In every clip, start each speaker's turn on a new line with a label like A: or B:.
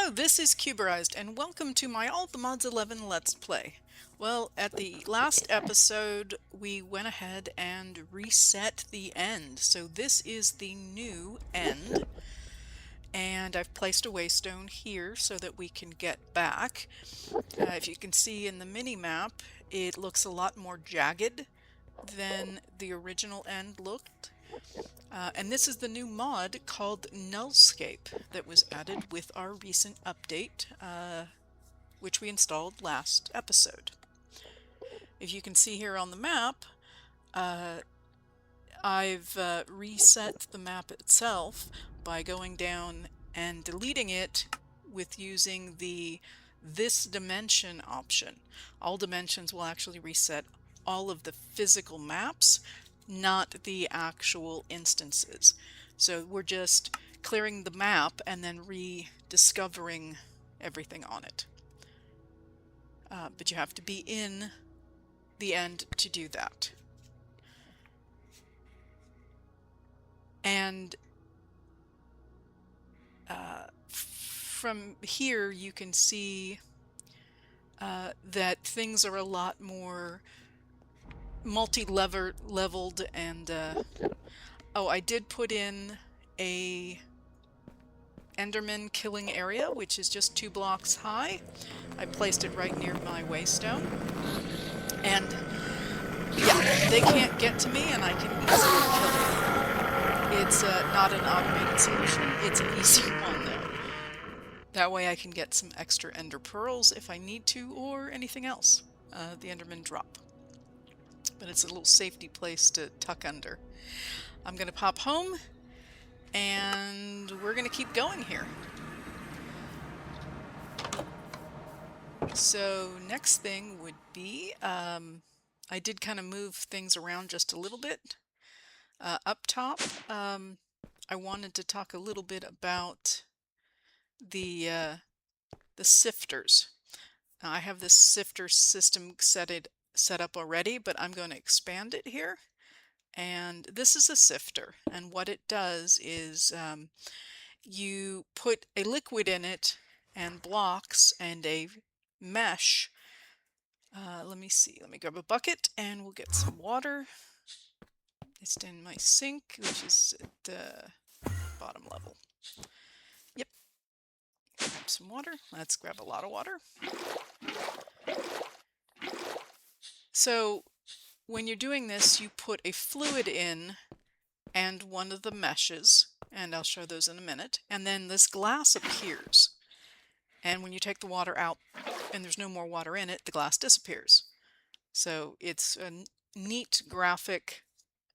A: Hello, this is Cuberized, and welcome to my All the Mods 11 Let's Play. Well, at the last episode, we went ahead and reset the end. So this is the new end, and I've placed a waystone here so that we can get back. If you can see in the mini-map, it looks a lot more jagged than the original end looked. And this is the new mod called Nullscape that was added with our recent update, which we installed last episode. If you can see here on the map, I've reset the map itself by going down and deleting it with using the This Dimension option. All dimensions will actually reset all of the physical maps, not the actual instances. So we're just clearing the map and then rediscovering everything on it. But you have to be in the end to do that. And from here you can see that things are a lot more multi-leveled and oh, I did put in a Enderman killing area, which is just 2 blocks high. I placed it right near my waystone, and yeah, they can't get to me and I can easily kill them. It's not an automated solution, it's an easy one though. That way I can get some extra ender pearls if I need to, or anything else the Endermen drop. But it's a little safety place to tuck under. I'm going to pop home, and we're going to keep going here. So next thing would be, I did kind of move things around just a little bit. Up top, I wanted to talk a little bit about the sifters. Now, I have this sifter system set up already, but I'm going to expand it here. And this is a sifter, and what it does is you put a liquid in it and blocks and a mesh. Let me see, let me grab a bucket and we'll get some water. It's in my sink, which is at the bottom level. Yep. Grab some water. Let's grab a lot of water. So when you're doing this, you put a fluid in and one of the meshes, and I'll show those in a minute, and then this glass appears. And when you take the water out and there's no more water in it, the glass disappears. So it's a neat graphic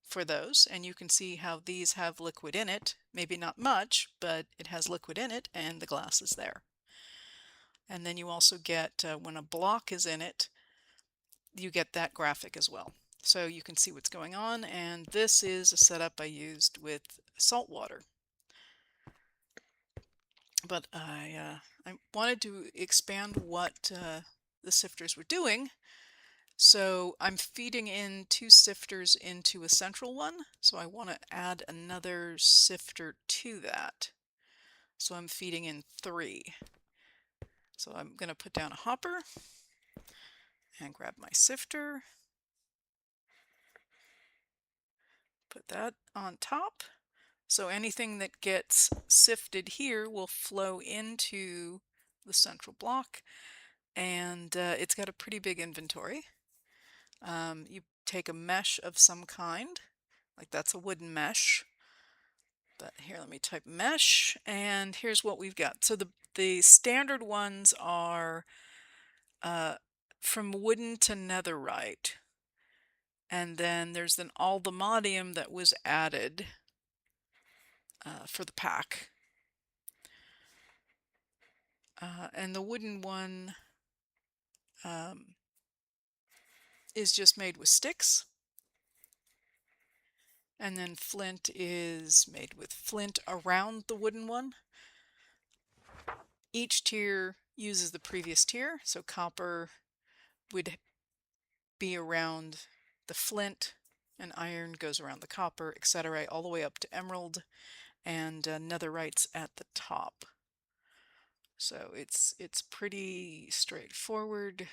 A: for those, and you can see how these have liquid in it. Maybe not much, but it has liquid in it and the glass is there. And then you also get, when a block is in it, you get that graphic as well. So you can see what's going on, and this is a setup I used with salt water. But I wanted to expand what the sifters were doing. So I'm feeding in 2 sifters into a central one. So I want to add another sifter to that. So I'm feeding in 3. So I'm going to put down a hopper and grab my sifter. Put that on top. So anything that gets sifted here will flow into the central block, and it's got a pretty big inventory. You take a mesh of some kind, like that's a wooden mesh. But here, let me type mesh, and here's what we've got. So the standard ones are from wooden to netherite. And then there's an allthemodium that was added for the pack. And the wooden one is just made with sticks. And then flint is made with flint around the wooden one. Each tier uses the previous tier, so copper would be around the flint, and iron goes around the copper, etc., all the way up to emerald, and netherite's at the top. So it's pretty straightforward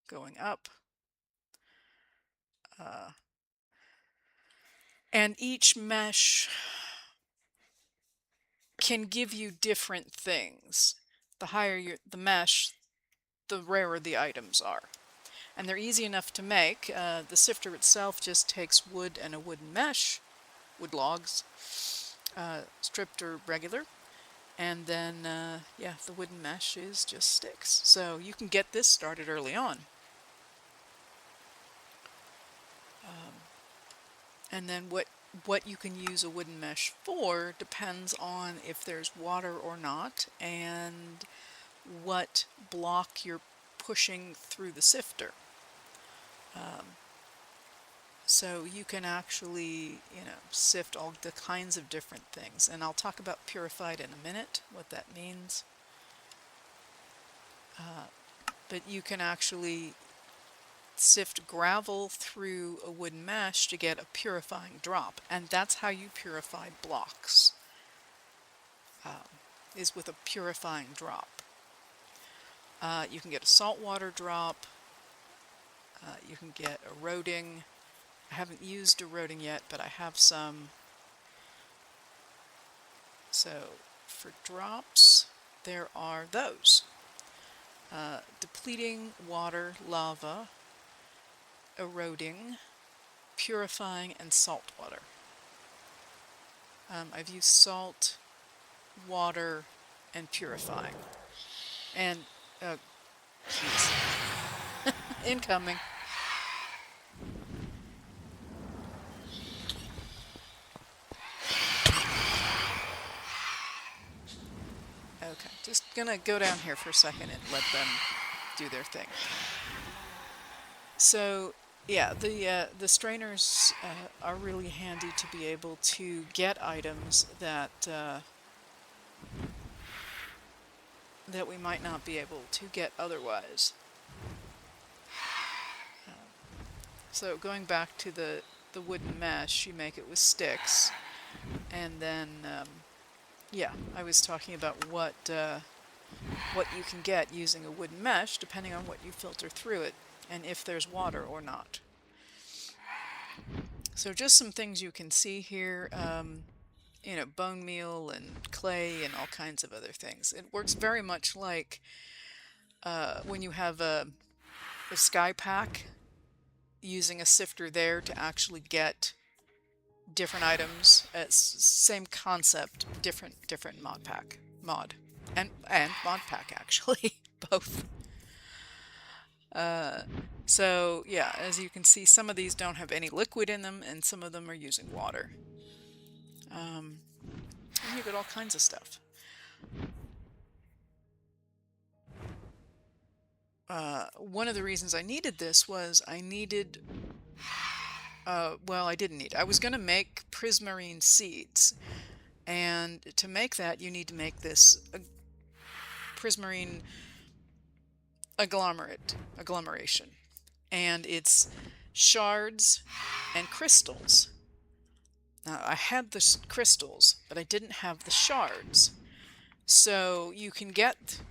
A: going up. And each mesh can give you different things. The higher the mesh, the rarer the items are. And they're easy enough to make. The sifter itself just takes wood and a wooden mesh, wood logs, stripped or regular, and then yeah, the wooden mesh is just sticks. So you can get this started early on. And then what you can use a wooden mesh for depends on if there's water or not, and what block you're pushing through the sifter. So you can actually, sift all the kinds of different things. And I'll talk about purified in a minute, what that means. But you can actually sift gravel through a wooden mesh to get a purifying drop. And that's how you purify blocks, is with a purifying drop. You can get a saltwater drop. You can get eroding. I haven't used eroding yet, but I have some. So for drops, there are those. Depleting water, lava, eroding, purifying, and salt water. I've used salt, water, and purifying. And, geez. Incoming. Okay, just gonna go down here for a second and let them do their thing. So yeah, the strainers are really handy to be able to get items that that we might not be able to get otherwise. So going back to the wooden mesh, you make it with sticks, and then yeah, I was talking about what you can get using a wooden mesh, depending on what you filter through it, and if there's water or not. So just some things you can see here, bone meal and clay and all kinds of other things. It works very much like when you have a sky pack, using a sifter there to actually get different items. Same concept, different mod and mod pack actually, both. So yeah, as you can see, some of these don't have any liquid in them, and some of them are using water. And you get all kinds of stuff. One of the reasons I needed this was I needed, well, I didn't need, I was going to make prismarine seeds, and to make that you need to make this prismarine agglomeration, and it's shards and crystals. Now I had the crystals, but I didn't have the shards. So you can get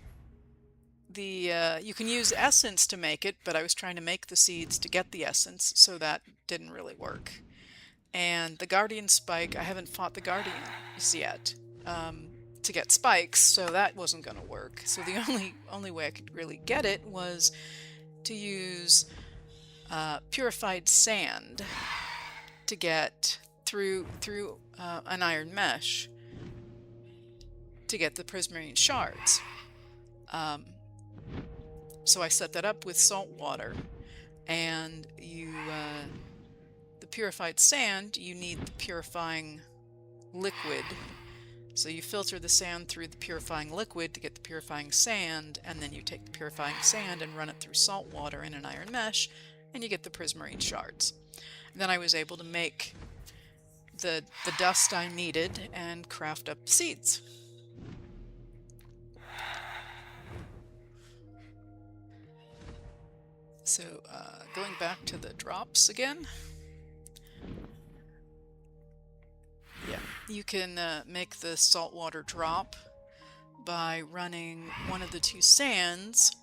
A: you can use essence to make it, but I was trying to make the seeds to get the essence, so that didn't really work. And the guardian spike, I haven't fought the guardians yet to get spikes, so that wasn't going to work. So the only way I could really get it was to use purified sand to get through an iron mesh to get the prismarine shards. So I set that up with salt water, and the purified sand, you need the purifying liquid. So you filter the sand through the purifying liquid to get the purifying sand, and then you take the purifying sand and run it through salt water in an iron mesh, and you get the prismarine shards. And then I was able to make the dust I needed and craft up the seeds. So going back to the drops again. Yeah, you can make the saltwater drop by running one of the two sands,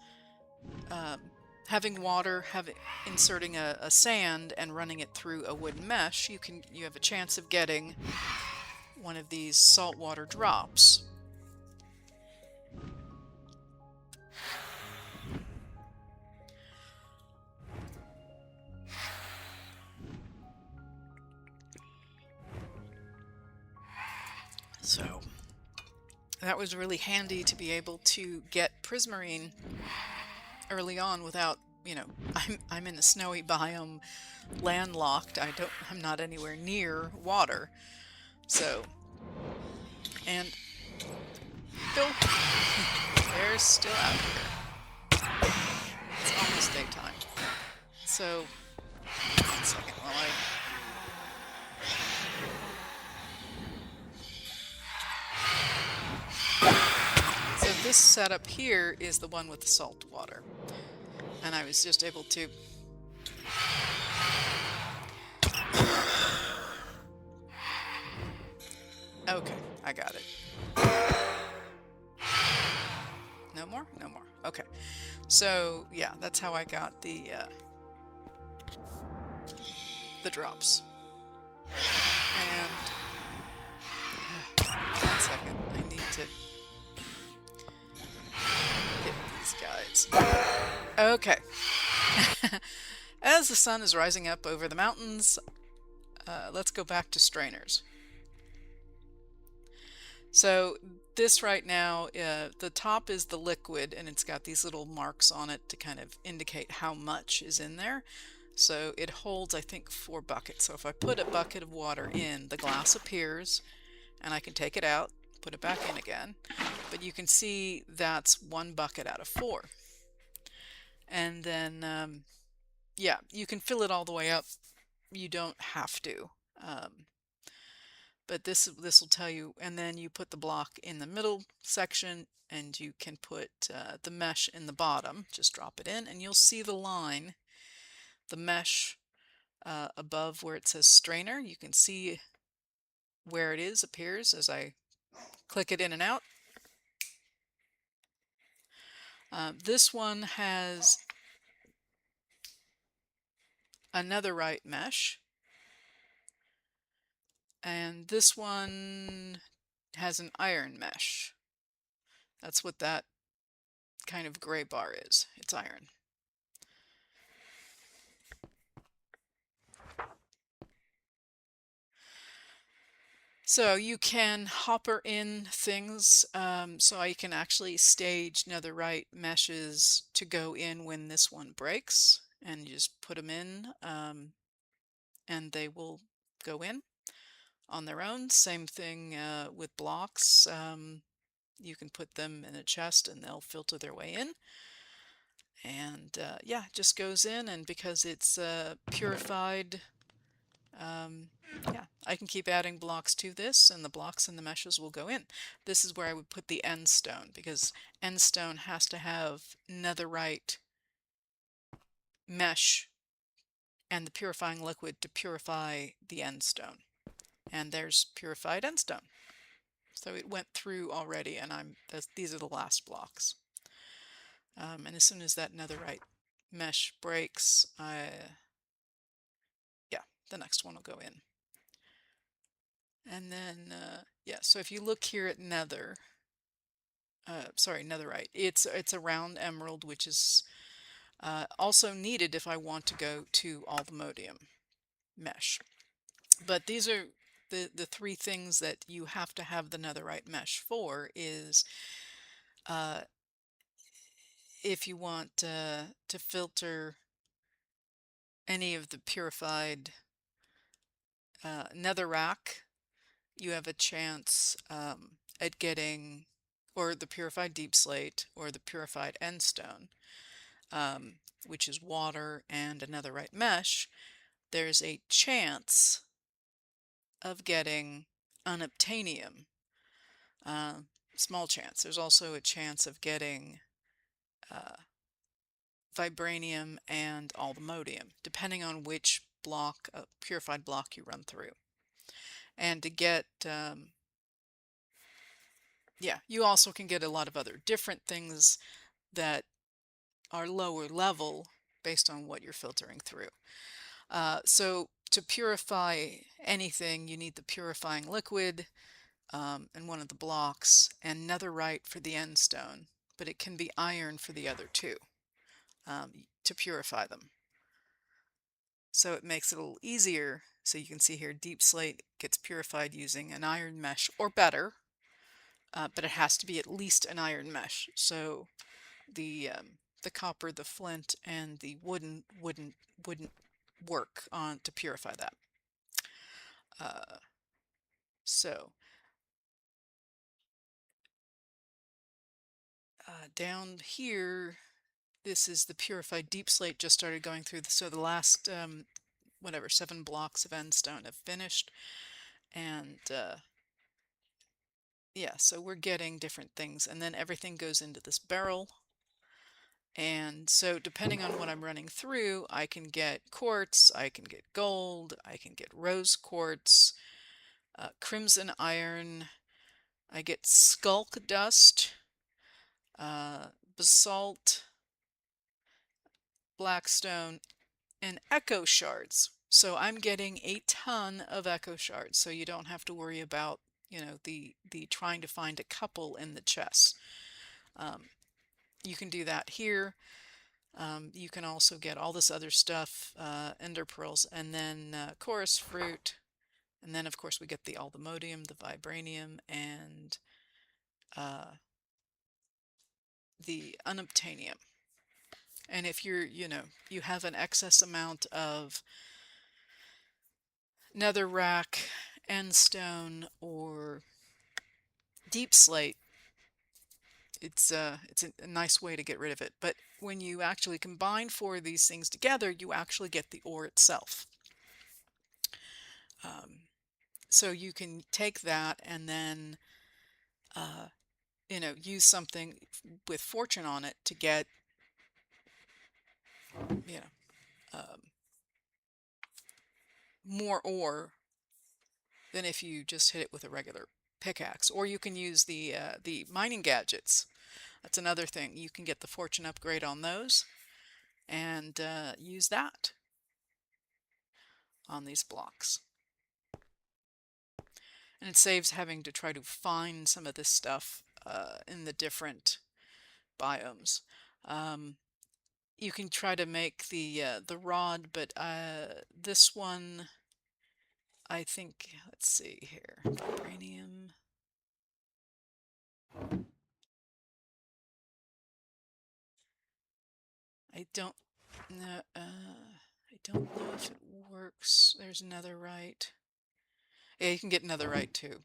A: having water, inserting a sand and running it through a wooden mesh. You have a chance of getting one of these saltwater drops. So that was really handy to be able to get prismarine early on without, I'm in a snowy biome, landlocked. I'm not anywhere near water. So, and Bill, they're still out here. It's almost daytime. So, 1 second while So this setup here is the one with the salt water. And I was just able to okay, I got it. No more? No more. Okay. So, yeah, that's how I got the drops. And 1 second, I need to hit these guys. Okay. As the sun is rising up over the mountains, let's go back to strainers. So this right now, the top is the liquid, and it's got these little marks on it to kind of indicate how much is in there. So it holds, I think, 4 buckets. So if I put a bucket of water in, the glass appears, and I can take it out, put it back in again. But you can see that's 1 bucket out of 4. And then, yeah, you can fill it all the way up. You don't have to. But this will tell you, and then you put the block in the middle section, and you can put the mesh in the bottom. Just drop it in, and you'll see the line, the mesh above where it says strainer. You can see where it is appears as I click it in and out. This one has a netherite mesh, and this one has an iron mesh. That's what that kind of gray bar is. It's iron. So you can hopper in things, so I can actually stage netherite meshes to go in when this one breaks, and you just put them in, and they will go in on their own. Same thing with blocks. You can put them in a chest and they'll filter their way in. And yeah, it just goes in, and because it's purified, yeah, I can keep adding blocks to this, and the blocks and the meshes will go in. This is where I would put the end stone, because end stone has to have netherite mesh and the purifying liquid to purify the end stone. And there's purified end stone. So it went through already, and these are the last blocks. And as soon as that netherite mesh breaks, yeah, the next one will go in. And then, yeah, so if you look here at netherite, it's a round emerald, which is also needed if I want to go to allthemodium mesh. But these are the 3 things that you have to have the netherite mesh for is if you want to filter any of the purified netherrack, you have a chance at getting, or the purified deep slate, or the purified end stone, which is water and a netherite mesh. There's a chance of getting unobtainium. Small chance. There's also a chance of getting vibranium and allthemodium, depending on which block, purified block you run through. And to get Yeah, you also can get a lot of other different things that are lower level based on what you're filtering through. So to purify anything, you need the purifying liquid in one of the blocks and netherite for the end stone, but it can be iron for the other two to purify them. So it makes it a little easier. So you can see here, deep slate gets purified using an iron mesh or better, but it has to be at least an iron mesh. So the copper, the flint, and the wouldn't work on to purify that. Uh, so down here, this is the purified deep slate just started going through. So the last whatever 7 blocks of end stone have finished, and yeah, so we're getting different things, and then everything goes into this barrel. And so depending on what I'm running through, I can get quartz, I can get gold, I can get rose quartz, crimson iron, I get skulk dust, basalt, blackstone, and echo shards. So I'm getting a ton of echo shards, so you don't have to worry about, you know, the trying to find a couple in the chest. You can do that here. You can also get all this other stuff, ender pearls, and then chorus fruit, and then of course we get all the modium, the vibranium, and the unobtainium. And if you're, you know, you have an excess amount of netherrack, end stone, or deep slate, it's a nice way to get rid of it. But when you actually combine 4 of these things together, you actually get the ore itself. So you can take that and then, you know, use something with fortune on it to get, you know, more ore than if you just hit it with a regular pickaxe. Or you can use the mining gadgets. That's another thing. You can get the fortune upgrade on those and use that on these blocks. And it saves having to try to find some of this stuff in the different biomes. You can try to make the rod, but this one, I think, let's see here, vibranium. I don't know. I don't know if it works. There's netherite. Yeah, you can get netherite too.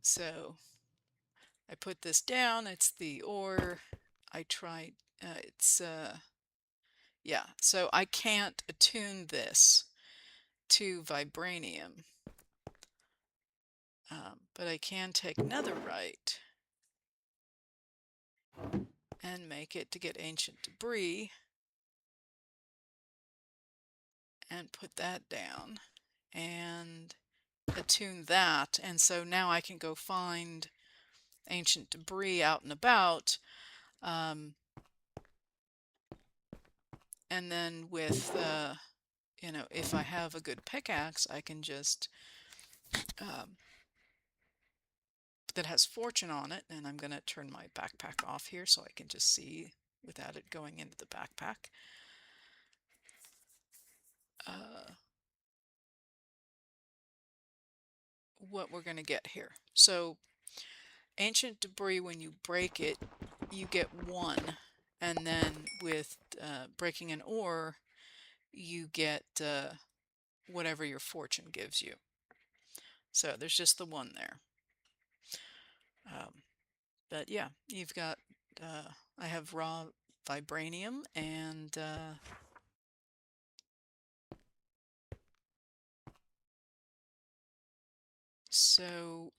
A: So I put this down. It's the ore. I tried. It's yeah. So I can't attune this to vibranium, but I can take netherite and make it to get ancient debris and put that down and attune that. And so now I can go find ancient debris out and about. And then with, you know, if I have a good pickaxe, I can just, that has fortune on it, and I'm going to turn my backpack off here so I can just see without it going into the backpack. What we're going to get here. So ancient debris, when you break it, you get 1. And then with breaking an ore, you get whatever your fortune gives you. So there's just the 1 there. But yeah, you've got, I have raw vibranium and so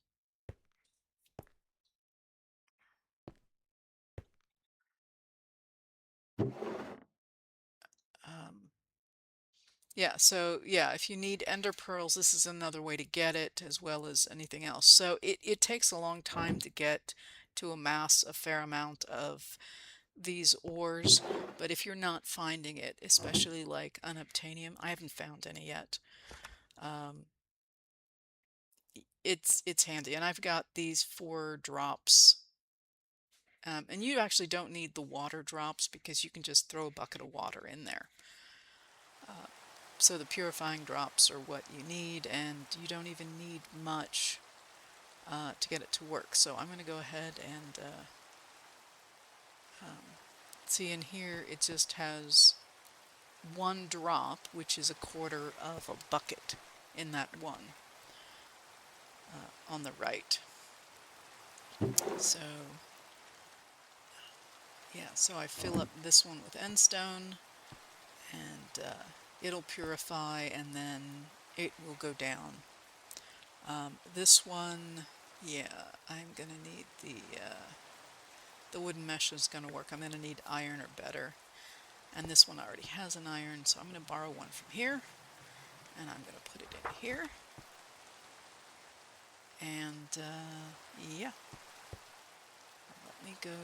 A: Yeah, so yeah, if you need ender pearls, this is another way to get it as well as anything else. So it takes a long time to get to amass a fair amount of these ores, but if you're not finding it, especially like unobtainium, I haven't found any yet. Um, it's handy, and I've got these 4 drops. And you actually don't need the water drops because you can just throw a bucket of water in there. So the purifying drops are what you need, and you don't even need much to get it to work. So I'm going to go ahead and see in here it just has 1 drop, which is 1/4 of a bucket in that one on the right. So yeah, so I fill up this one with endstone, and it'll purify, and then it will go down. This one, yeah, I'm gonna need the wooden mesh is gonna work. I'm gonna need iron or better, and this one already has an iron, so I'm gonna borrow one from here, and I'm gonna put it in here, and yeah, let me go.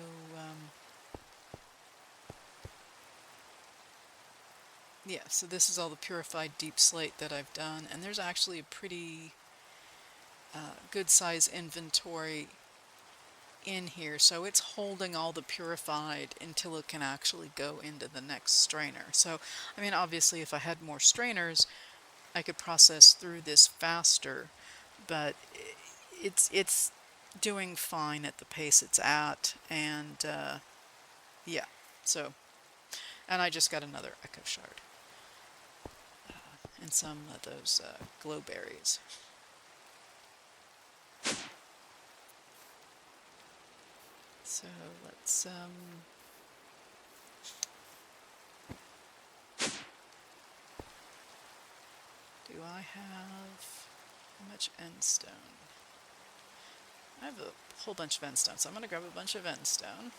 A: Yeah, so this is all the purified deep slate that I've done, and there's actually a pretty good size inventory in here, so it's holding all the purified until it can actually go into the next strainer. So, I mean, obviously if I had more strainers, I could process through this faster, but it's doing fine at the pace it's at, and yeah, so, and I just got another echo shard. And some of those glow berries. So let's do I have how much endstone? I have a whole bunch of endstone, so I'm going to grab a bunch of endstone.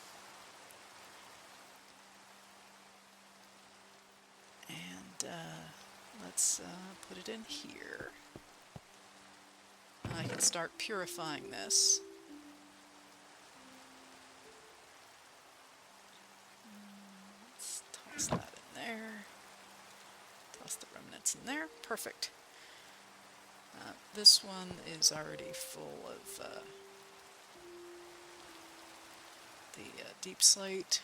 A: And let's put it in here. I can start purifying this. Let's toss that in there. Toss the remnants in there. Perfect. This one is already full of the deep slate.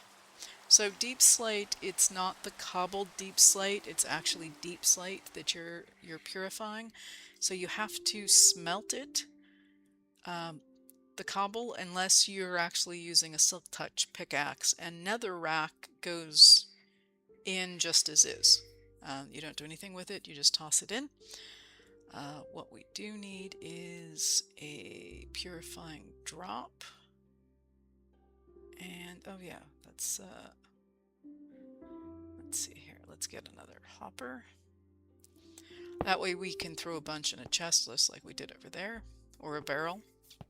A: So deep slate, it's not the cobbled deep slate, it's actually deep slate that you're purifying. So you have to smelt it, the cobble, unless you're actually using a silk touch pickaxe, and netherrack goes in just as is. You don't do anything with it, you just toss it in. What we do need is a purifying drop. And, oh yeah, let's see here. Let's get another hopper. That way we can throw a bunch in a chest just like we did over there. Or a barrel. I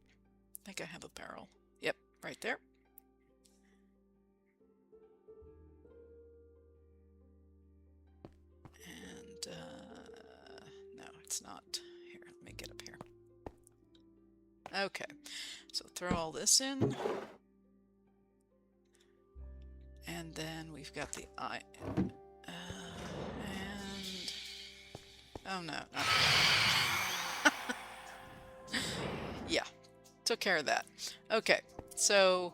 A: think I have a barrel. Yep, right there. And, no, it's not. Here, let me get up here. Okay, so throw all this in. And then we've got the and oh no, not yeah, took care of that. Okay, so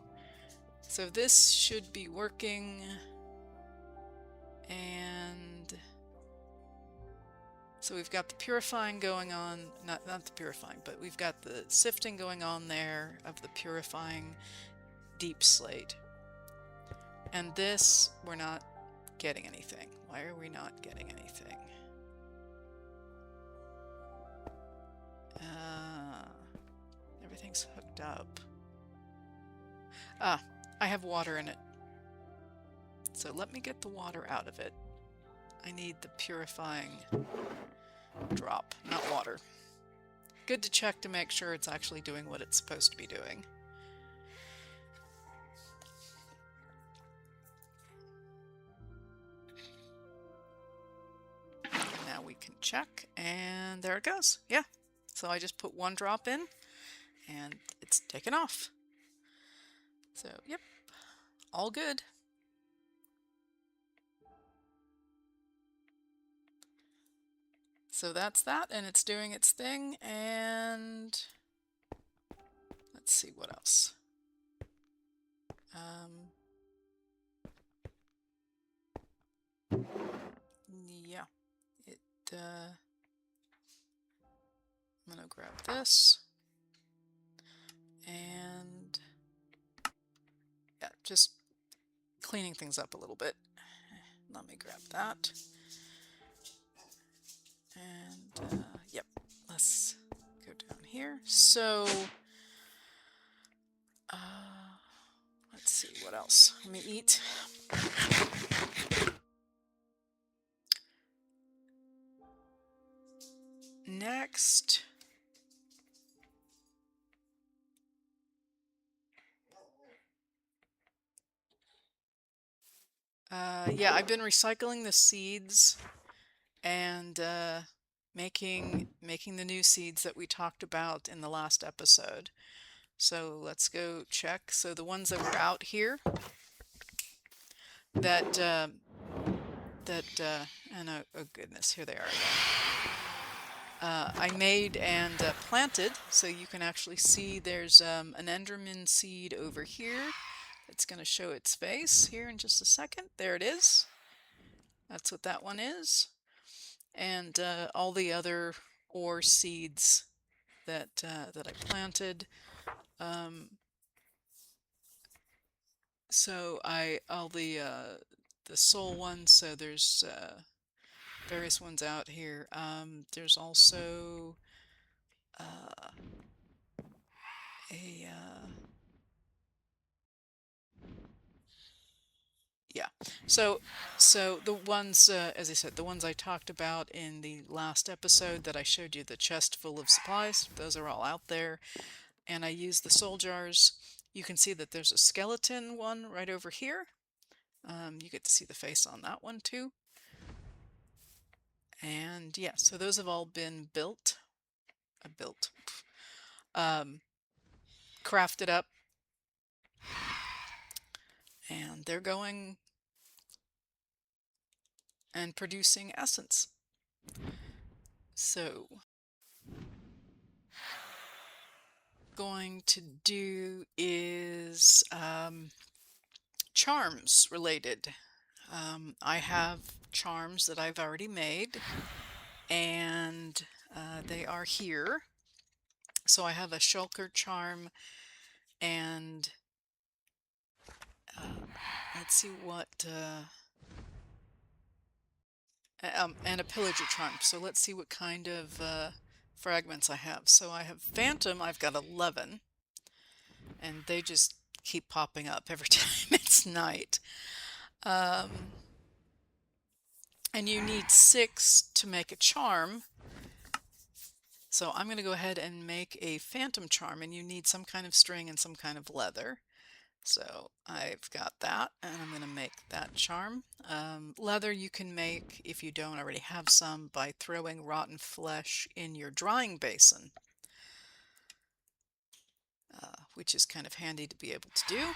A: this should be working, and so we've got the purifying going on, not the purifying, but we've got the sifting going on there of the purifying deep slate. And this, we're not getting anything. Why are we not getting anything? Everything's hooked up. Ah, I have water in it. So let me get the water out of it. I need the purifying drop, not water. Good to check to make sure it's actually doing what it's supposed to be doing. And check, and there it goes. Yeah. So I just put 1 drop in, and it's taken off. So, yep, all good. So that's that, and it's doing its thing, and let's see what else. Yeah, I'm gonna grab this, and yeah, just cleaning things up a little bit. Let me grab that, and yep, let's go down here. So, let's see what else. Let me eat. Next, yeah, I've been recycling the seeds and making the new seeds that we talked about in the last episode. So let's go check. So the ones that were out here that and oh goodness, here they are again. I made and planted, so you can actually see there's an Enderman seed over here. It's going to show its face here in just a second. There it is. That's what that one is. And all the other ore seeds that I planted. So all the soul ones. So there's various ones out here. There's also a yeah. So the ones, as I said, the ones I talked about in the last episode that I showed you the chest full of supplies, those are all out there. And I use the soul jars. You can see that there's a skeleton one right over here. You get to see the face on that one too. And yeah, so those have all been crafted up, and they're going and producing essence. So going to do is charms related. I have charms that I've already made, and they are here. So I have a shulker charm, and let's see what and a pillager charm. So let's see what kind of fragments I have. So I have phantom. I've got 11, and they just keep popping up every time it's night. And you need 6 to make a charm. So I'm going to go ahead and make a phantom charm, and you need some kind of string and some kind of leather. So I've got that, and I'm going to make that charm. Leather you can make, if you don't already have some, by throwing rotten flesh in your drying basin, which is kind of handy to be able to do.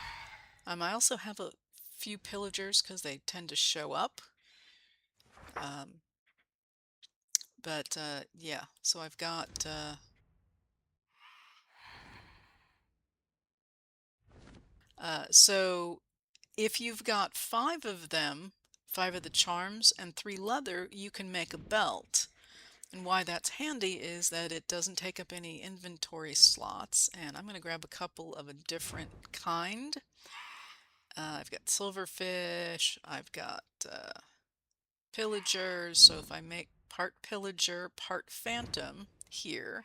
A: I also have a few pillagers because they tend to show up. But yeah, so I've got so if you've got 5 of them, 5 of the charms and 3 leather, you can make a belt. And why that's handy is that it doesn't take up any inventory slots. And I'm going to grab a couple of a different kind. I've got silverfish, I've got pillagers. So if I make part pillager, part phantom here,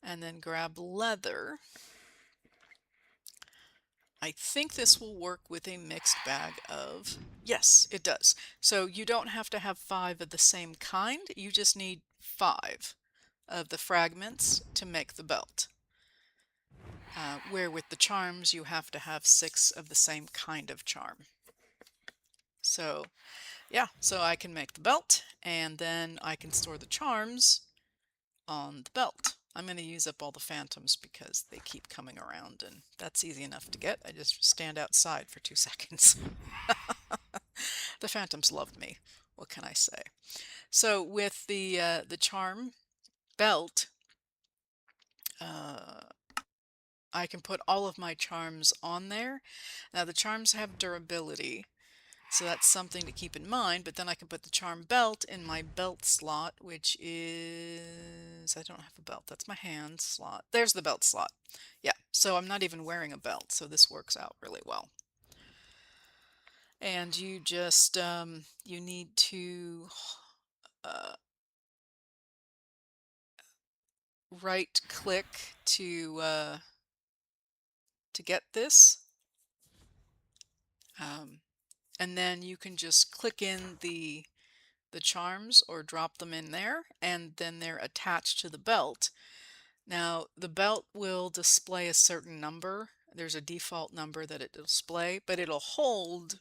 A: and then grab leather, I think this will work with a mixed bag of, yes, it does. So you don't have to have 5 of the same kind, you just need 5 of the fragments to make the belt. Where with the charms, you have to have 6 of the same kind of charm. So yeah, so I can make the belt, and then I can store the charms on the belt. I'm going to use up all the phantoms because they keep coming around, and that's easy enough to get. I just stand outside for 2 seconds. The phantoms loved me. What can I say? So with the charm belt, uh, I can put all of my charms on there. Now the charms have durability, so that's something to keep in mind, but then I can put the charm belt in my belt slot, which is, I don't have a belt, that's my hand slot. There's the belt slot. Yeah, so I'm not even wearing a belt, so this works out really well. And you just, you need to uh, right click to get this. And then you can just click in the charms or drop them in there, and then they're attached to the belt. Now, the belt will display a certain number. There's a default number that it'll display, but it'll hold,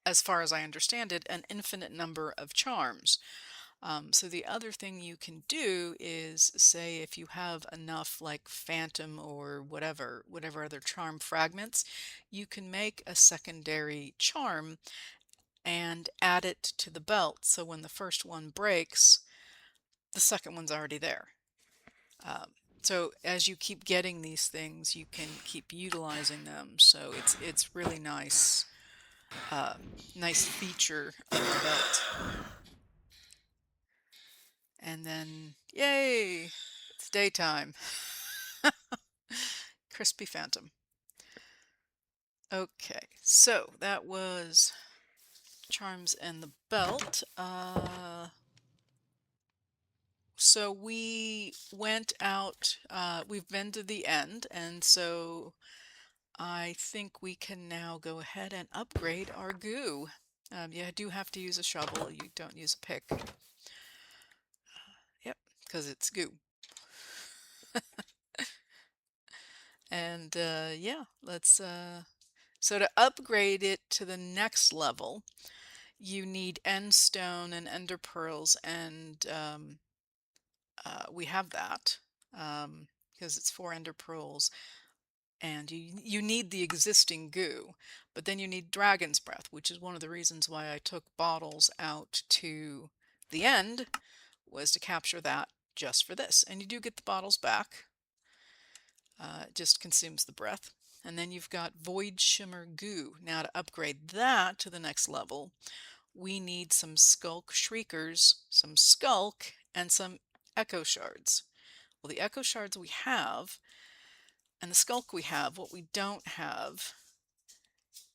A: as far as I understand it, an infinite number of charms. So the other thing you can do is, say if you have enough like phantom or whatever other charm fragments, you can make a secondary charm and add it to the belt. So when the first one breaks, the second one's already there. So as you keep getting these things, you can keep utilizing them. So it's really nice, nice feature of the belt. And then, yay, it's daytime. Crispy Phantom. Okay, so that was charms and the belt. So we went out, we've been to the end, and so I think we can now go ahead and upgrade our goo. You do have to use a shovel, you don't use a pick. Yep, because it's goo. And yeah, let's, so to upgrade it to the next level, you need end stone and ender pearls, and we have that, because it's 4 ender pearls. And you need the existing goo, but then you need dragon's breath, which is one of the reasons why I took bottles out to the end, was to capture that just for this. And you do get the bottles back. It just consumes the breath. And then you've got void shimmer goo. Now to upgrade that to the next level, we need some skulk shriekers, some skulk, and some echo shards. Well, the echo shards we have, and the skulk we have. What we don't have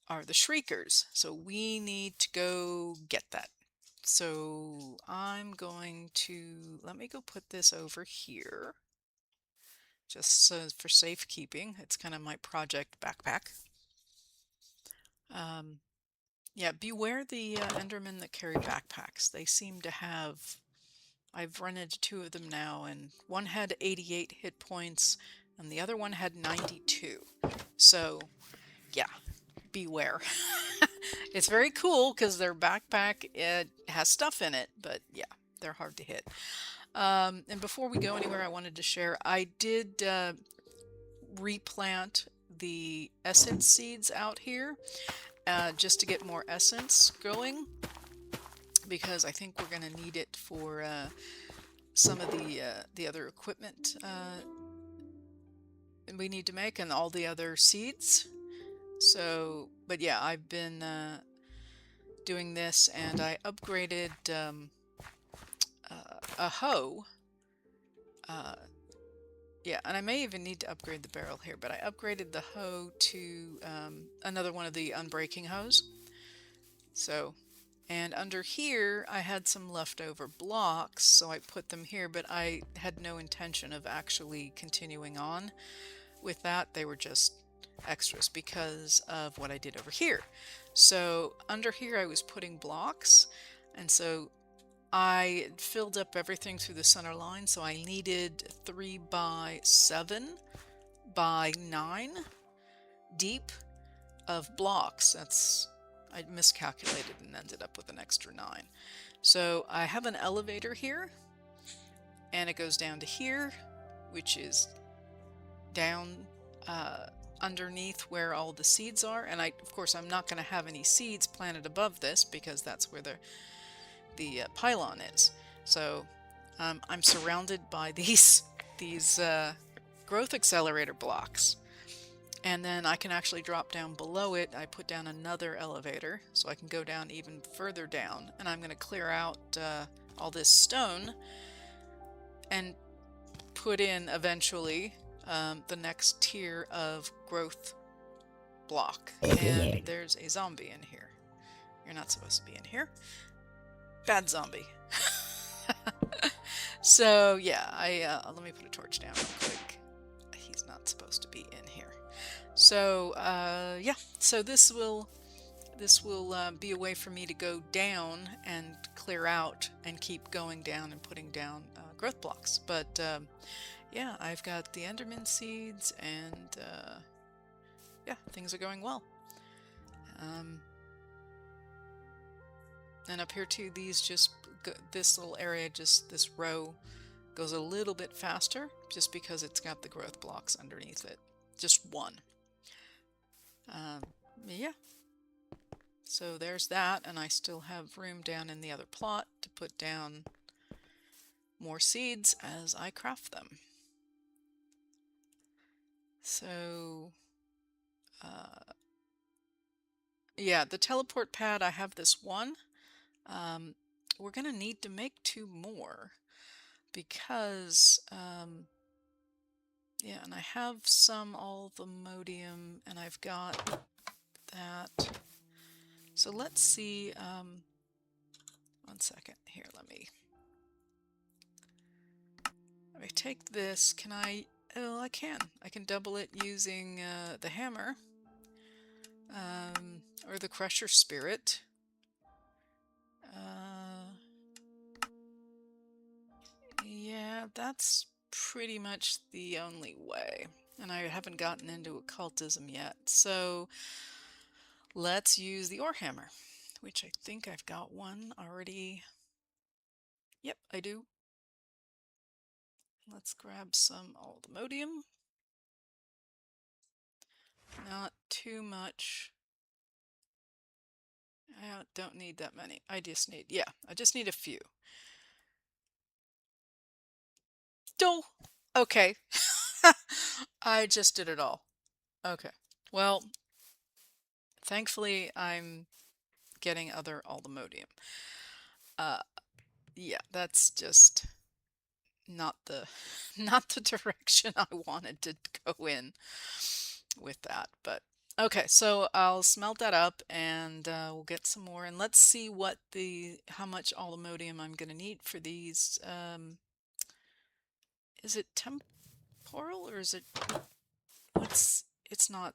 A: are the shriekers, so we need to go get that. So I'm going to, let me go put this over here, just so for safekeeping. It's kind of my project backpack. Yeah, beware the Endermen that carry backpacks. They seem to have, I've run into 2 of them now, and one had 88 hit points and the other one had 92. So yeah, beware. It's very cool because their backpack, it has stuff in it, but yeah, they're hard to hit. And before we go anywhere, I wanted to share, I did replant the essence seeds out here just to get more essence going, because I think we're going to need it for some of the other equipment we need to make, and all the other seeds. So, but yeah, I've been doing this, and I upgraded a hoe. Yeah, and I may even need to upgrade the barrel here, but I upgraded the hoe to another one of the unbreaking hoes. So, and under here I had some leftover blocks, so I put them here, but I had no intention of actually continuing on with that. They were just extras because of what I did over here. So under here I was putting blocks, and so I filled up everything through the center line, so I needed 3 by 7 by 9 deep of blocks. That's I miscalculated and ended up with an extra 9. So I have an elevator here, and it goes down to here, which is down underneath where all the seeds are. And of course, I'm not going to have any seeds planted above this because that's where the pylon is. So I'm surrounded by these growth accelerator blocks. And then I can actually drop down below it. I put down another elevator so I can go down even further down. And I'm going to clear out all this stone and put in eventually the next tier of growth block. And there's a zombie in here. You're not supposed to be in here. Bad zombie. So yeah, let me put a torch down real quick. He's not supposed to be in here. So yeah, so this will be a way for me to go down and clear out and keep going down and putting down growth blocks. But yeah, I've got the Enderman seeds, and yeah, things are going well. And up here too, this little area, just this row, goes a little bit faster just because it's got the growth blocks underneath it. Just one. Yeah. So there's that, and I still have room down in the other plot to put down more seeds as I craft them. So yeah, the teleport pad, I have this one. We're gonna need to make 2 more because yeah, and I have some althemodium, and I've got that. So let's see, 1 second here, let me take this. Can I? Oh, I can. I can double it using the hammer or the crusher spirit. Yeah, that's pretty much the only way. And I haven't gotten into occultism yet. So let's use the ore hammer, which I think I've got one already. Yep, I do. Let's grab some althemodium. Not too much. I don't need that many. I just need a few. Oh, okay. I just did it all. Okay. Well, thankfully I'm getting other althemodium. Yeah, that's just not the not the direction I wanted to go in with that. But okay, so I'll smelt that up, and we'll get some more, and let's see how much althemodium I'm going to need for these. Is it temporal, or is it it's not,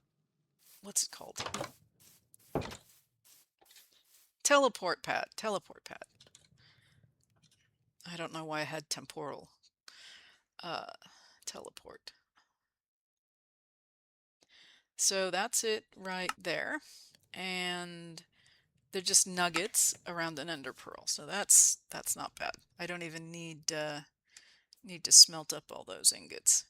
A: what's it called? Teleport pad. I don't know why I had temporal teleport. So that's it right there. And they're just nuggets around an ender pearl. So that's not bad. I don't even need to smelt up all those ingots.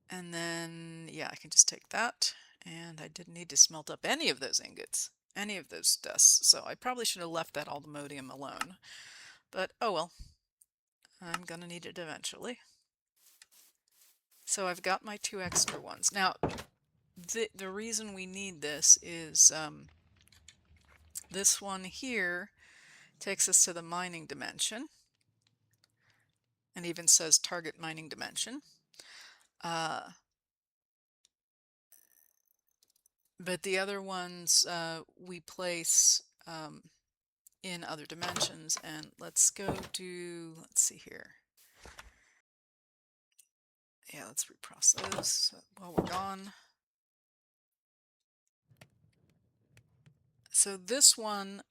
A: And then yeah, I can just take that, and I didn't need to smelt up any of those ingots, any of those dusts. So I probably should have left that althemodium alone. But oh well. I'm gonna need it eventually. So I've got my 2 extra ones. Now, the reason we need this is this one here takes us to the mining dimension, and even says target mining dimension. But the other ones we place in other dimensions, and let's see here. Yeah, let's reprocess while we're gone. So this one,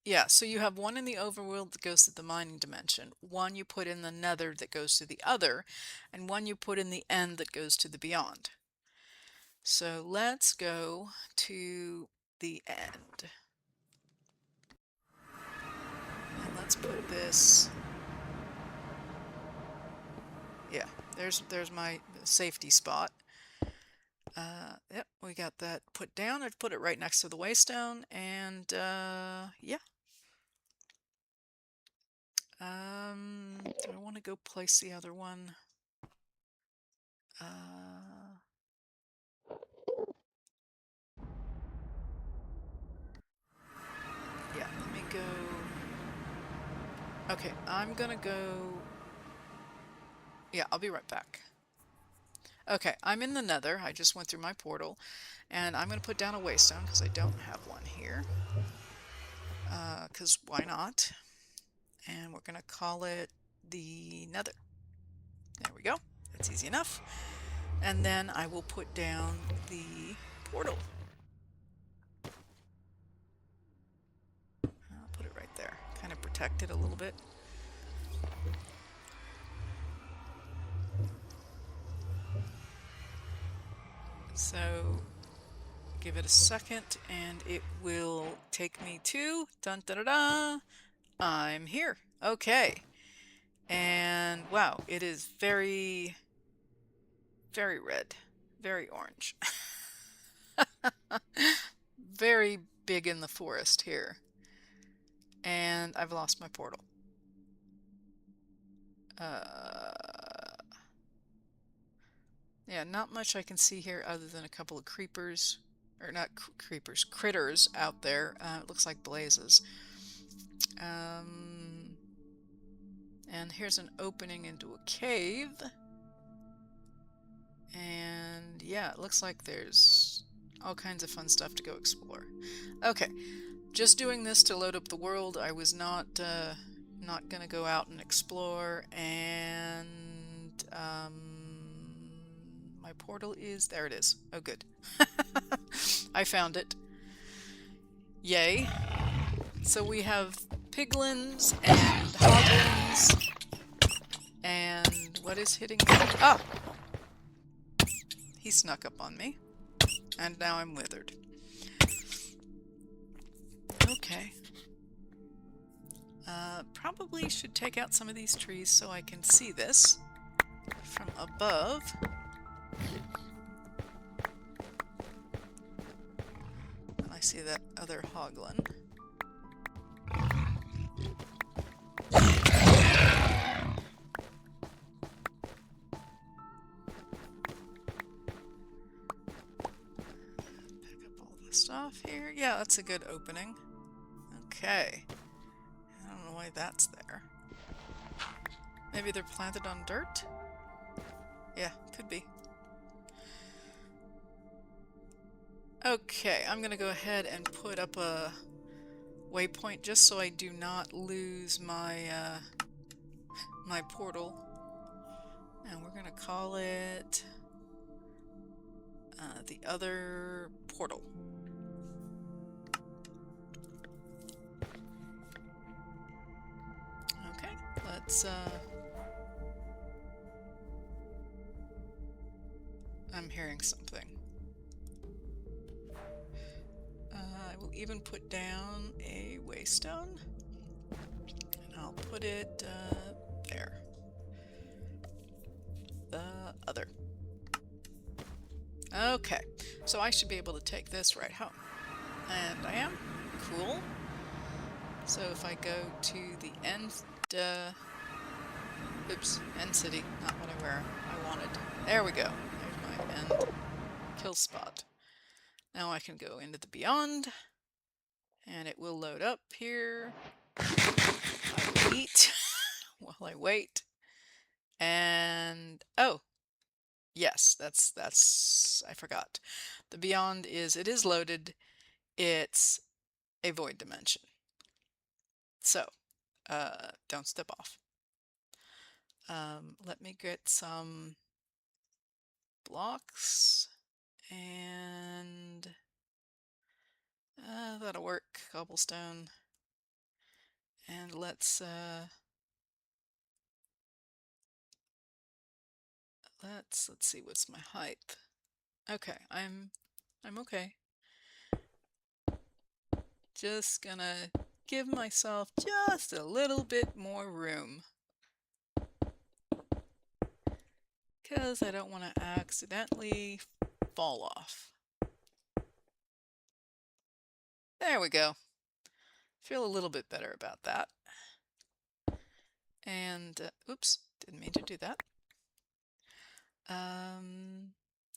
A: yeah, so you have one in the overworld that goes to the mining dimension, one you put in the nether that goes to the other, and one you put in the end that goes to the beyond. So let's go to the end. And let's put this, yeah, there's my safety spot. Yep, we got that put down. I'd put it right next to the waystone, and yeah. Do I want to go place the other one? Yeah, let me go. Okay, I'm gonna go. Yeah, I'll be right back. Okay, I'm in the Nether. I just went through my portal, and I'm gonna put down a waystone because I don't have one here. Because why not? And we're gonna call it the Nether. There we go. That's easy enough. And then I will put down the portal. I'll put it right there. Kind of protect it a little bit. So give it a second and it will take me to dun da da da. I'm here. Okay. And wow, it is very, very red, very orange. Very big in the forest here. And I've lost my portal. Yeah, not much I can see here other than a couple of creepers, or not creepers, critters out there. It looks like blazes. And here's an opening into a cave. And yeah, it looks like there's all kinds of fun stuff to go explore. Okay, just doing this to load up the world. I was not gonna go out and explore, and my portal is, there it is. Oh good. I found it. Yay. So we have piglins and hoglins, and what is hitting me? Ah! He snuck up on me, and now I'm withered. Okay. Probably should take out some of these trees so I can see this from above. And I see that other hoglin. Pick up all the stuff here. Yeah, that's a good opening. Okay. I don't know why that's there. Maybe they're planted on dirt? Yeah, could be. Okay, I'm gonna go ahead and put up a waypoint just so I do not lose my my portal. And we're gonna call it the other portal. Okay, let's I'm hearing something. I will even put down a waystone, and I'll put it there. The other. Okay, so I should be able to take this right home. And I am. Cool. So if I go to the end, oops, end city, not what I wanted. There we go. There's my end kill spot. Now I can go into the beyond, and it will load up here. I will eat while I wait. And oh, yes, that's I forgot. The beyond is, it is loaded. It's a void dimension. So, don't step off. Let me get some blocks, and that'll work. Cobblestone. And let's see, what's my height? Okay, I'm okay. Just gonna give myself just a little bit more room, because I don't want to accidentally fall off. There we go. Feel a little bit better about that. And, oops, didn't mean to do that.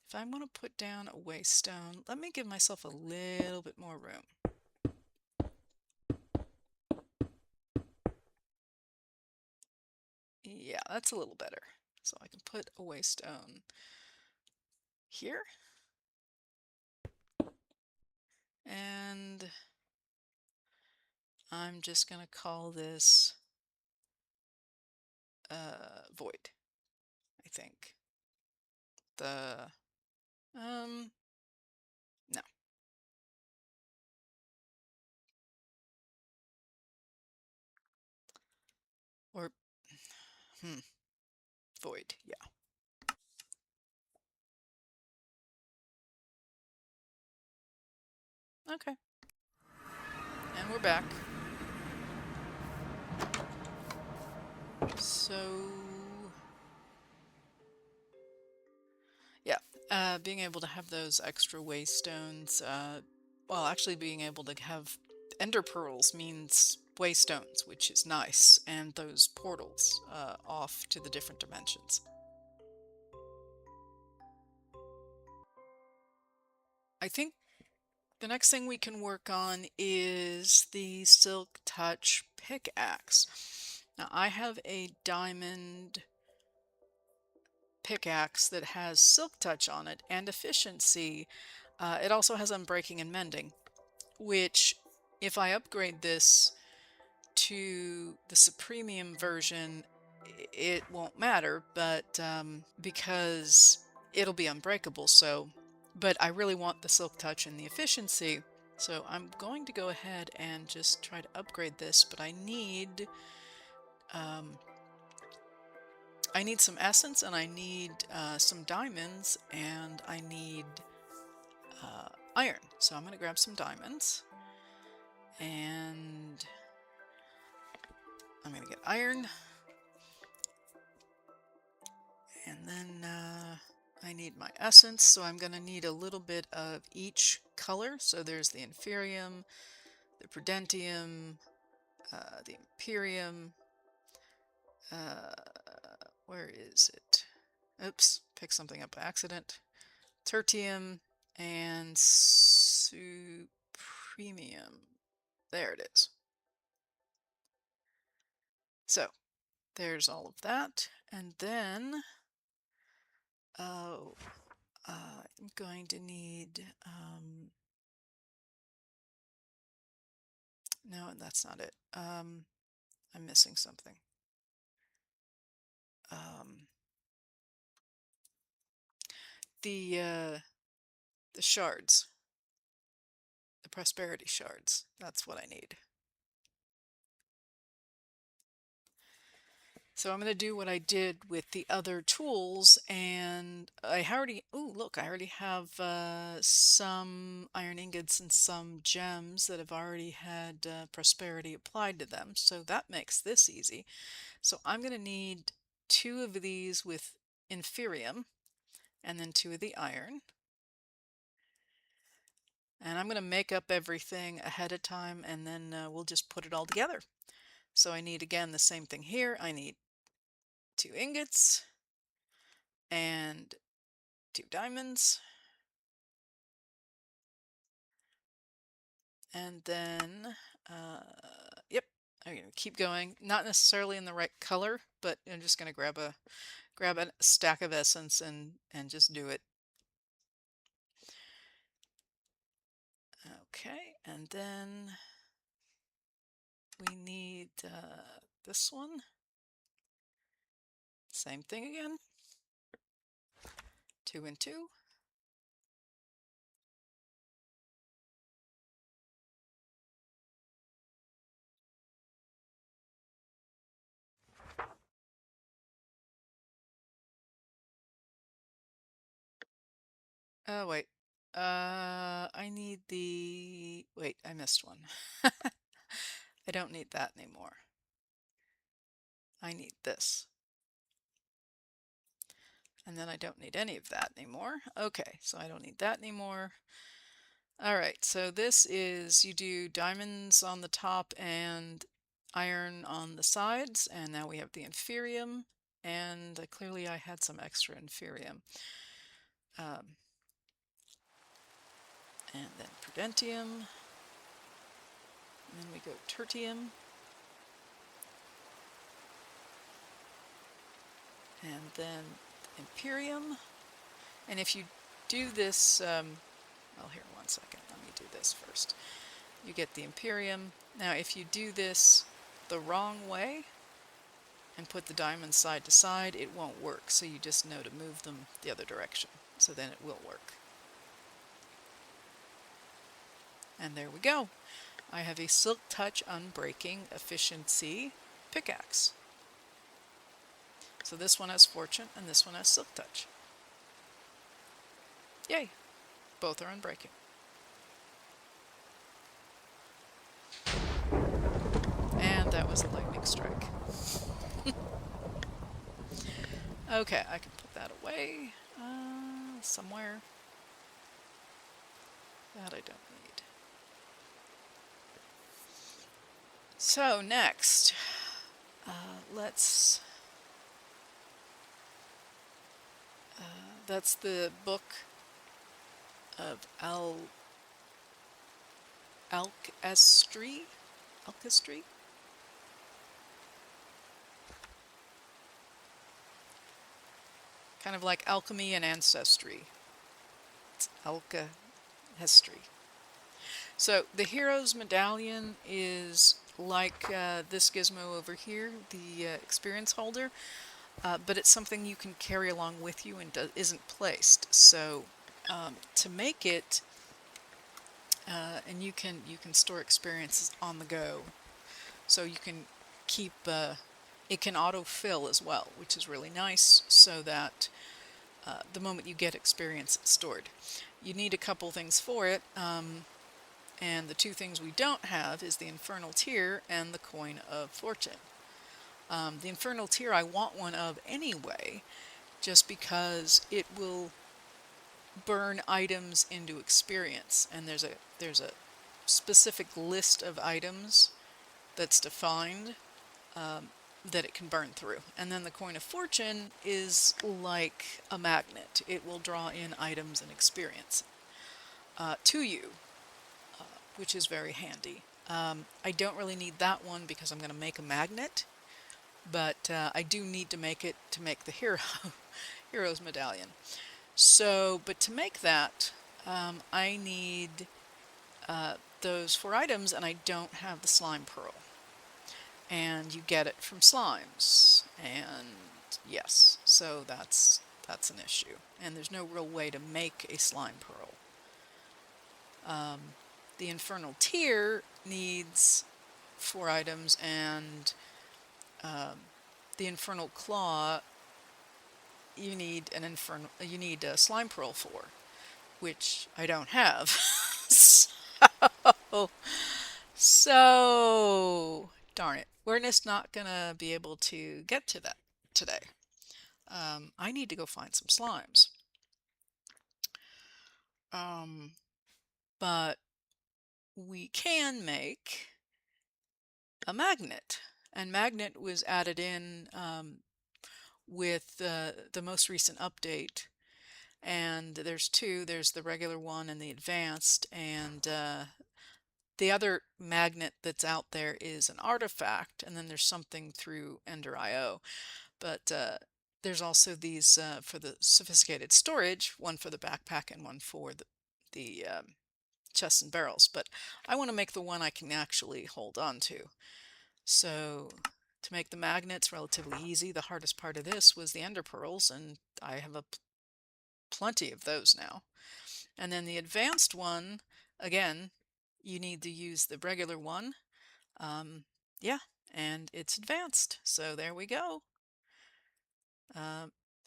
A: If I want to put down a waste stone, let me give myself a little bit more room. Yeah, that's a little better. So I can put a waste stone here. And I'm just going to call this void, I think. No. Or, void, yeah. Okay. And we're back. So, yeah, being able to have those extra waste stones, well, actually being able to have ender pearls means waste stones, which is nice, and those portals off to the different dimensions. I think the next thing we can work on is the Silk Touch pickaxe. Now, I have a diamond pickaxe that has Silk Touch on it and efficiency. It also has unbreaking and mending, which, if I upgrade this to the supremium version, it won't matter, but because it'll be unbreakable. So, but I really want the Silk Touch and the efficiency, so I'm going to go ahead and just try to upgrade this. But I need some essence, and I need some diamonds, and I need iron. So I'm going to grab some diamonds, and I'm going to get iron. And then I need my essence, so I'm going to need a little bit of each color. So there's the Inferium, the Prudentium, the Imperium. Where is it? Oops, picked something up by accident. Tertium and supremium. There it is. So there's all of that. And then, oh, I'm going to need, no, that's not it. I'm missing something. The shards, the prosperity shards. That's what I need. So I'm going to do what I did with the other tools, and I already, oh look, I already have some iron ingots and some gems that have already had prosperity applied to them, so that makes this easy. So I'm going to need 2 of these with Inferium, and then 2 of the iron. And I'm going to make up everything ahead of time, and then we'll just put it all together. So I need, again, the same thing here. I need 2 ingots and 2 diamonds. And then, yep, I'm going to keep going. Not necessarily in the right color, but I'm just going to grab a stack of essence and just do it. Okay, and then we need this one. Same thing again. 2 and 2. Oh, wait. I need the... Wait, I missed one. I don't need that anymore. I need this. And then I don't need any of that anymore. Okay, so I don't need that anymore. All right, so this is, you do diamonds on the top and iron on the sides, and now we have the Inferium, and clearly I had some extra Inferium. And then Prudentium, and then we go Tertium, and then Imperium. And if you do this, well, here, one second, let me do this first. You get the Imperium. Now, if you do this the wrong way and put the diamonds side to side, it won't work. So you just know to move them the other direction. So then it will work. And there we go. I have a Silk Touch Unbreaking Efficiency pickaxe. So this one has Fortune and this one has Silk Touch. Yay! Both are unbreaking. And that was a lightning strike. Okay, I can put that away somewhere. That I don't need. So next, that's the book of alchemy. Kind of like alchemy and ancestry. It's alchemy. So the hero's medallion is like this gizmo over here, the experience holder, but it's something you can carry along with you and isn't placed. So to make it, and you can store experiences on the go. So you can keep it can autofill as well, which is really nice, so that the moment you get experience, it's stored. You need a couple things for it, and the two things we don't have is the Infernal Tear and the Coin of Fortune. The Infernal Tear I want one of anyway, just because it will burn items into experience, and there's a specific list of items that's defined that it can burn through. And then the Coin of Fortune is like a magnet. It will draw in items and experience to you, which is very handy. I don't really need that one because I'm going to make a magnet, but I do need to make it to make the hero's medallion. So, but to make that, I need those 4 items, and I don't have the slime pearl. And you get it from slimes, and yes, so that's an issue. And there's no real way to make a slime pearl. The Infernal Tear needs 4 items, and the Infernal Claw you need a slime pearl for, which I don't have. So darn it, we're just not gonna be able to get to that today. I need to go find some slimes. But we can make a magnet, and magnet was added in with the most recent update. And there's 2. There's the regular one and the advanced, and the other magnet that's out there is an artifact, and then there's something through Ender.io. But there's also these for the sophisticated storage, one for the backpack and one for the chests and barrels. But I want to make the one I can actually hold on to. So to make the magnets, relatively easy. The hardest part of this was the ender pearls, and I have plenty of those now. And then the advanced one, again, you need to use the regular one. Yeah, and it's advanced. So there we go.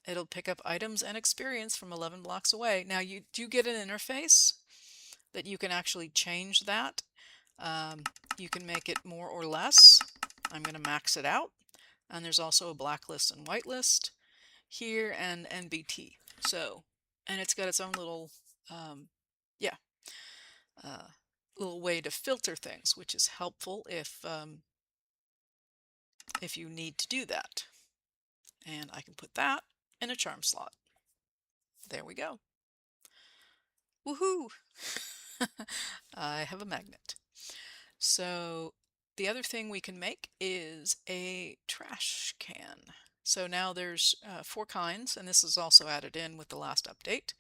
A: It'll pick up items and experience from 11 blocks away. Now you do get an interface that you can actually change that. You can make it more or less. I'm going to max it out. And there's also a blacklist and whitelist here and NBT. So, and it's got its own little, yeah, little way to filter things, which is helpful if you need to do that. And I can put that in a charm slot. There we go. Woohoo! I have a magnet. So the other thing we can make is a trash can. So now there's 4 kinds, and this is also added in with the last update.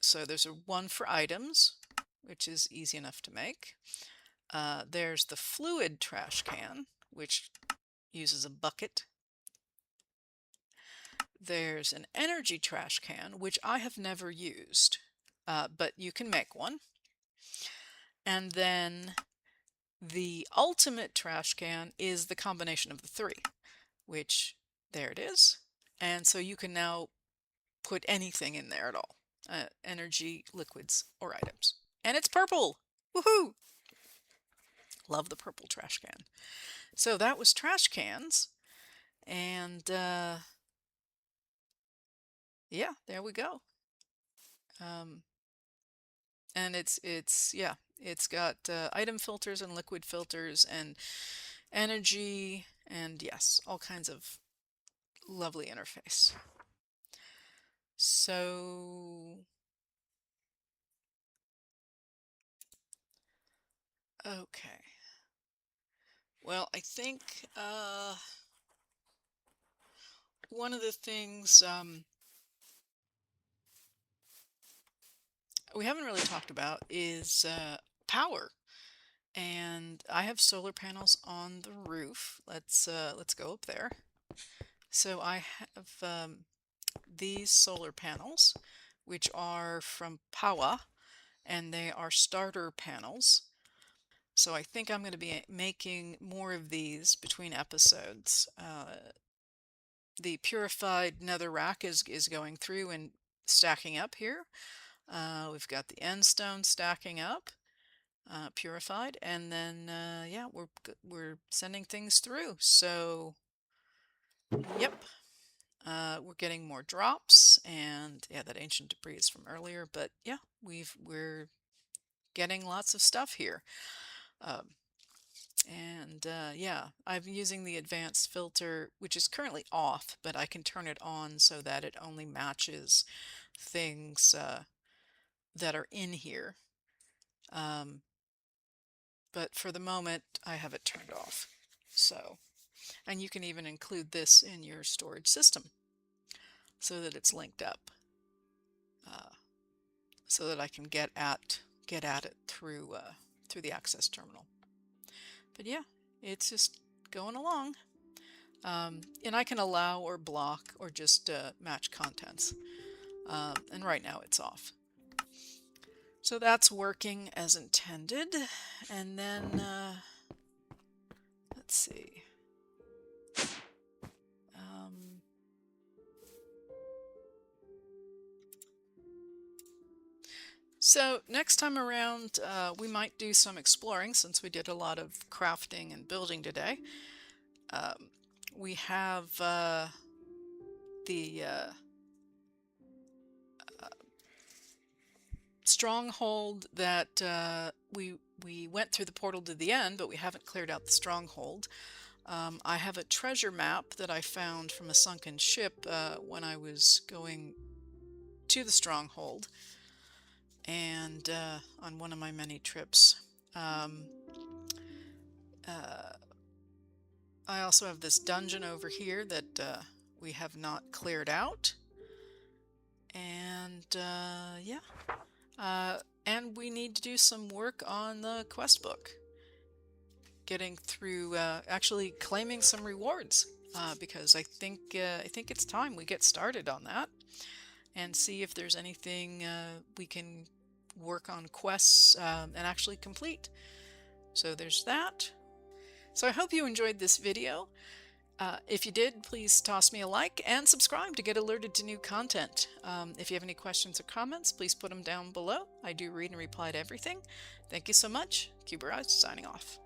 A: So there's one for items, which is easy enough to make. There's the fluid trash can, which uses a bucket. There's an energy trash can, which I have never used, but you can make one. And then the ultimate trash can is the combination of the 3, which there it is. And so you can now put anything in there at all, energy, liquids, or items. And it's purple! Woohoo! Love the purple trash can. So that was trash cans. And yeah, there we go. And it's got item filters and liquid filters and energy and yes, all kinds of lovely interface. So okay. Well, I think one of the things we haven't really talked about is power. And I have solar panels on the roof. Let's go up there. So I have these solar panels, which are from Powah, and they are starter panels. So I think I'm going to be making more of these between episodes. The purified nether rack is going through and stacking up here. We've got the end stone stacking up, purified, and then yeah, we're sending things through. So yep, we're getting more drops, and yeah, that ancient debris is from earlier, but yeah, we're getting lots of stuff here. And yeah, I'm using the advanced filter, which is currently off, but I can turn it on so that it only matches things that are in here. But for the moment, I have it turned off. So, and you can even include this in your storage system so that it's linked up, so that I can get at it through through the access terminal. But yeah, it's just going along. And I can allow or block or just match contents. And right now it's off. So that's working as intended. And then, let's see. So next time around, we might do some exploring since we did a lot of crafting and building today. We have the stronghold that we went through the portal to the end, but we haven't cleared out the stronghold. I have a treasure map that I found from a sunken ship when I was going to the stronghold, and on one of my many trips. I also have this dungeon over here that we have not cleared out. And yeah. And we need to do some work on the quest book. Getting through, actually claiming some rewards. Because I think it's time we get started on that. And see if there's anything we can work on quests and actually complete. So there's that. So I hope you enjoyed this video. If you did, please toss me a like and subscribe to get alerted to new content. If you have any questions or comments, please put them down below. I do read and reply to everything. Thank you so much. Cuberized signing off.